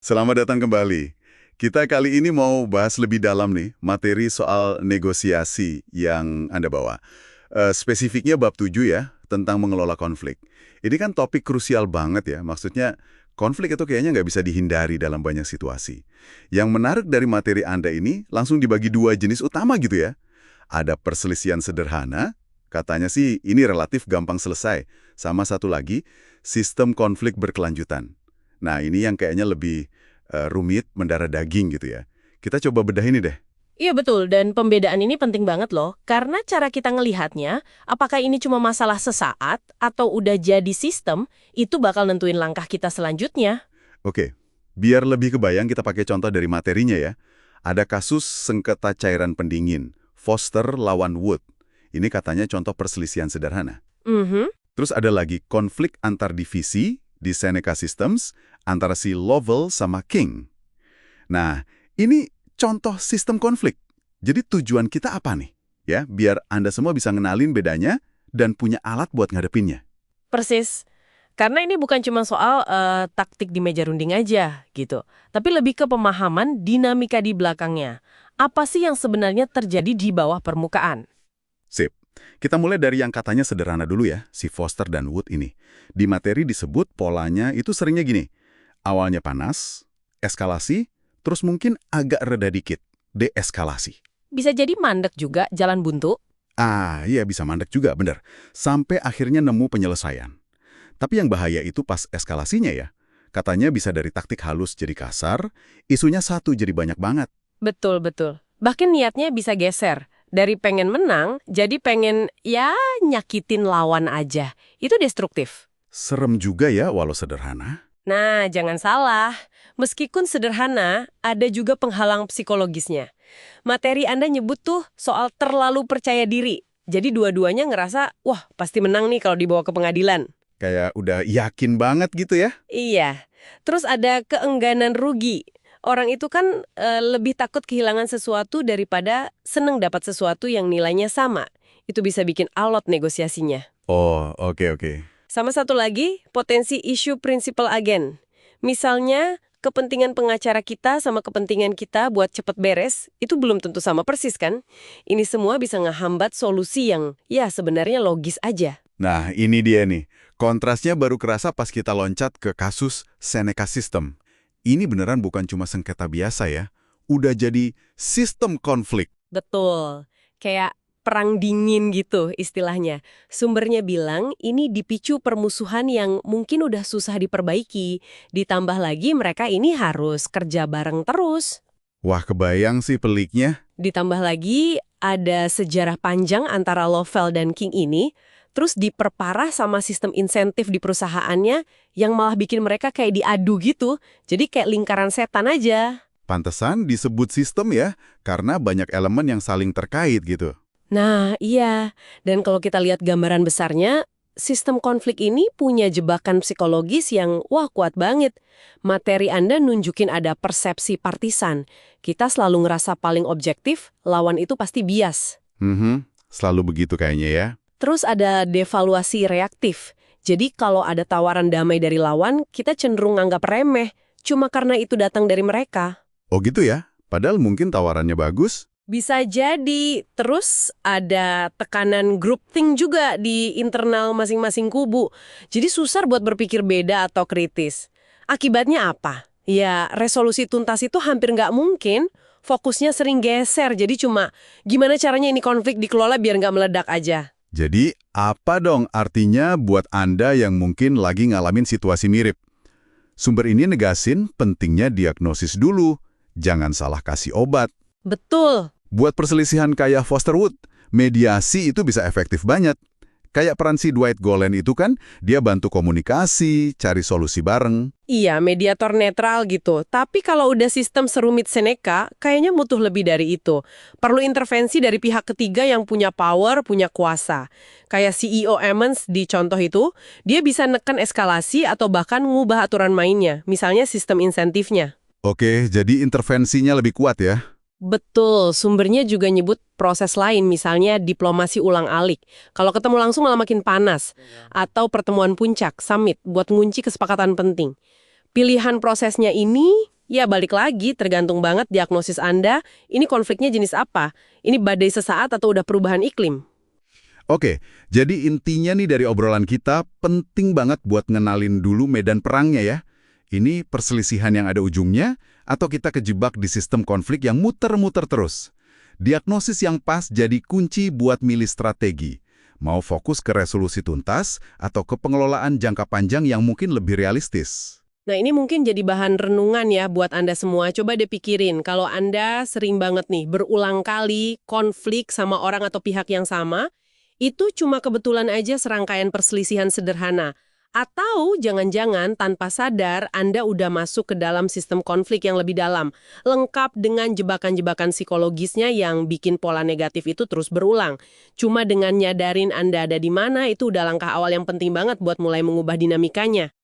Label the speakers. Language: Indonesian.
Speaker 1: Selamat datang kembali. Kita kali ini mau bahas lebih dalam nih, materi soal negosiasi yang Anda bawa. Spesifiknya bab 7 ya, tentang mengelola konflik. Ini kan topik krusial banget ya, maksudnya konflik itu kayaknya nggak bisa dihindari dalam banyak situasi. Yang menarik dari materi Anda ini langsung dibagi dua jenis utama gitu ya. Ada perselisihan sederhana, katanya sih ini relatif gampang selesai. Sama satu lagi, sistem konflik berkelanjutan. Nah, ini yang kayaknya lebih rumit, mendarah daging gitu ya. Kita coba bedah ini deh.
Speaker 2: Iya betul, dan pembedaan ini penting banget loh, karena cara kita ngelihatnya, apakah ini cuma masalah sesaat atau udah jadi sistem, itu bakal nentuin langkah kita selanjutnya.
Speaker 1: Oke, biar lebih kebayang kita pakai contoh dari materinya ya. Ada kasus sengketa cairan pendingin, Foster lawan Wood. Ini katanya contoh perselisihan sederhana.
Speaker 2: Mhm.
Speaker 1: Terus ada lagi konflik antar divisi di Seneca Systems antara si Lovell sama King. Nah, ini contoh sistem konflik. Jadi tujuan kita apa nih? Ya, biar Anda semua bisa ngenalin bedanya dan punya alat buat ngadepinnya.
Speaker 2: Persis. Karena ini bukan cuma soal taktik di meja runding aja, gitu. Tapi lebih ke pemahaman dinamika di belakangnya. Apa sih yang sebenarnya terjadi di bawah permukaan?
Speaker 1: Sip. Kita mulai dari yang katanya sederhana dulu ya, si Foster dan Wood ini. Di materi disebut polanya itu seringnya gini. Awalnya panas, eskalasi, terus mungkin agak reda dikit, deeskalasi.
Speaker 2: Bisa jadi mandek juga, jalan buntu.
Speaker 1: Ah, iya bisa mandek juga, bener. Sampai akhirnya nemu penyelesaian. Tapi yang bahaya itu pas eskalasinya ya. Katanya bisa dari taktik halus jadi kasar, isunya satu jadi banyak banget.
Speaker 2: Betul, betul. Bahkan niatnya bisa geser. Dari pengen menang, jadi pengen ya nyakitin lawan aja. Itu destruktif.
Speaker 1: Serem juga ya walau sederhana.
Speaker 2: Nah, jangan salah. Meskipun sederhana, ada juga penghalang psikologisnya. Materi Anda nyebut tuh soal terlalu percaya diri. Jadi dua-duanya ngerasa, wah pasti menang nih kalau dibawa ke pengadilan.
Speaker 1: Kayak udah yakin banget gitu ya.
Speaker 2: Iya. Terus ada keengganan rugi. Orang itu kan lebih takut kehilangan sesuatu daripada seneng dapat sesuatu yang nilainya sama. Itu bisa bikin alot negosiasinya.
Speaker 1: Oh, oke.
Speaker 2: Sama satu lagi, potensi isu prinsipal agen. Misalnya, kepentingan pengacara kita sama kepentingan kita buat cepet beres, itu belum tentu sama persis kan? Ini semua bisa ngehambat solusi yang ya sebenarnya logis aja.
Speaker 1: Nah, ini dia nih. Kontrasnya baru kerasa pas kita loncat ke kasus Seneca System. Ini beneran bukan cuma sengketa biasa ya. Udah jadi sistem konflik.
Speaker 2: Betul. Kayak perang dingin gitu istilahnya. Sumbernya bilang ini dipicu permusuhan yang mungkin udah susah diperbaiki. Ditambah lagi mereka ini harus kerja bareng terus.
Speaker 1: Wah, kebayang sih peliknya.
Speaker 2: Ditambah lagi ada sejarah panjang antara Lovell dan King ini, terus diperparah sama sistem insentif di perusahaannya yang malah bikin mereka kayak diadu gitu. Jadi kayak lingkaran setan aja.
Speaker 1: Pantesan disebut sistem ya, karena banyak elemen yang saling terkait gitu.
Speaker 2: Nah, iya. Dan kalau kita lihat gambaran besarnya, sistem konflik ini punya jebakan psikologis yang wah kuat banget. Materi Anda nunjukin ada persepsi partisan. Kita selalu ngerasa paling objektif, lawan itu pasti bias.
Speaker 1: Selalu begitu kayaknya ya.
Speaker 2: Terus ada devaluasi reaktif. Jadi kalau ada tawaran damai dari lawan, kita cenderung nganggap remeh, cuma karena itu datang dari mereka.
Speaker 1: Oh gitu ya? Padahal mungkin tawarannya bagus.
Speaker 2: Bisa jadi. Terus ada tekanan groupthink juga di internal masing-masing kubu. Jadi susah buat berpikir beda atau kritis. Akibatnya apa? Ya, resolusi tuntas itu hampir nggak mungkin. Fokusnya sering geser, jadi cuma gimana caranya ini konflik dikelola biar nggak meledak aja.
Speaker 1: Jadi, apa dong artinya buat Anda yang mungkin lagi ngalamin situasi mirip? Sumber ini negasin pentingnya diagnosis dulu. Jangan salah kasih obat.
Speaker 2: Betul.
Speaker 1: Buat perselisihan kayak Foster Wood, mediasi itu bisa efektif banget. Kayak peran si Dwight Golan itu kan, dia bantu komunikasi, cari solusi bareng.
Speaker 2: Iya, mediator netral gitu. Tapi kalau udah sistem serumit Seneca, kayaknya butuh lebih dari itu. Perlu intervensi dari pihak ketiga yang punya power, punya kuasa. Kayak CEO Emmons di contoh itu, dia bisa neken eskalasi atau bahkan ngubah aturan mainnya, misalnya sistem insentifnya.
Speaker 1: Oke, jadi intervensinya lebih kuat ya.
Speaker 2: Betul, sumbernya juga nyebut proses lain, misalnya diplomasi ulang-alik. Kalau ketemu langsung malah makin panas. Atau pertemuan puncak, summit, buat ngunci kesepakatan penting. Pilihan prosesnya ini Ya, balik lagi, tergantung banget diagnosis Anda, ini konfliknya jenis apa? Ini badai sesaat atau udah perubahan iklim?
Speaker 1: Oke, jadi intinya nih dari obrolan kita, penting banget buat ngenalin dulu medan perangnya ya. Ini perselisihan yang ada ujungnya, atau kita kejebak di sistem konflik yang muter-muter terus. Diagnosis yang pas jadi kunci buat milih strategi. Mau fokus ke resolusi tuntas, atau ke pengelolaan jangka panjang yang mungkin lebih realistis.
Speaker 2: Nah, ini mungkin jadi bahan renungan ya buat Anda semua. Coba deh pikirin, kalau Anda sering banget nih berulang kali konflik sama orang atau pihak yang sama, itu cuma kebetulan aja serangkaian perselisihan sederhana. Atau jangan-jangan tanpa sadar Anda udah masuk ke dalam sistem konflik yang lebih dalam, lengkap dengan jebakan-jebakan psikologisnya yang bikin pola negatif itu terus berulang. Cuma dengan nyadarin Anda ada di mana, itu udah langkah awal yang penting banget buat mulai mengubah dinamikanya.